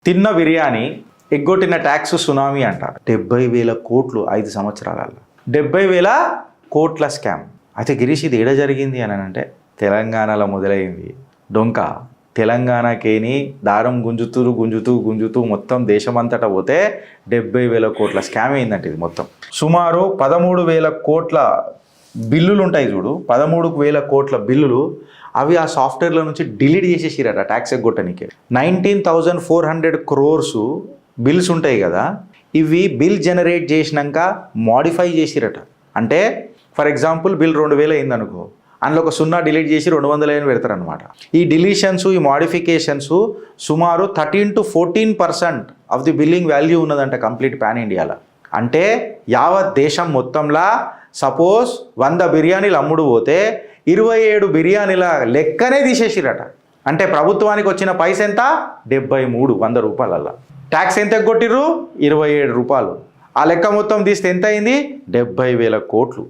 తిన్న biryani ఎగ్గొట్టిన tax tsunami అంటారు. 70,000 కోట్లు 5 సంవత్సరాలలో. 70,000 కోట్ల స్కామ్. అయితే గిరీష్ ఇది ఏడ జరిగింది అని అంటే తెలంగాణలో మొదలైంది డొంక. తెలంగాణకేని దారం గుంజుతూ మొత్తం దేశమంతటా పోతే 70,000 కోట్ల స్కామ్ అయిందంట. ఇది మొత్తం సుమారు 13,000 కోట్ల బిల్లులు ఉంటాయి చూడు, 13,000 కోట్ల బిల్లులు అవి ఆ సాఫ్ట్వేర్ల నుంచి డిలీట్ చేసేసిరట ట్యాక్స్ ఎగ్గొట్టడానికి. 19,400 crores బిల్స్ ఉంటాయి కదా, ఇవి బిల్ జనరేట్ చేసినాక మాడిఫై చేసిరట. అంటే ఫర్ ఎగ్జాంపుల్ బిల్ 2,000 అయిందనుకో, అందులో ఒక 0 డిలీట్ చేసి 200 పెడతారనమాట. ఈ డిలీషన్స్, ఈ మాడిఫికేషన్స్ సుమారు 13 to 14% of the billing value ఉన్నదంట కంప్లీట్ పాన్ ఇండియాలో. అంటే యావత్ దేశం మొత్తంలో సపోజ్ 100 బిర్యానీలు అమ్ముడు పోతే 27 బిర్యానీల లెక్కనే తీసేసిరట. అంటే ప్రభుత్వానికి వచ్చిన పైస ఎంత? 73, 100 రూపాయలల్లా. ట్యాక్స్ ఎంత ఎగ్గొట్టిర్రు? 27 రూపాయలు. ఆ లెక్క మొత్తం తీస్తే ఎంత అయింది? 70,000 కోట్లు.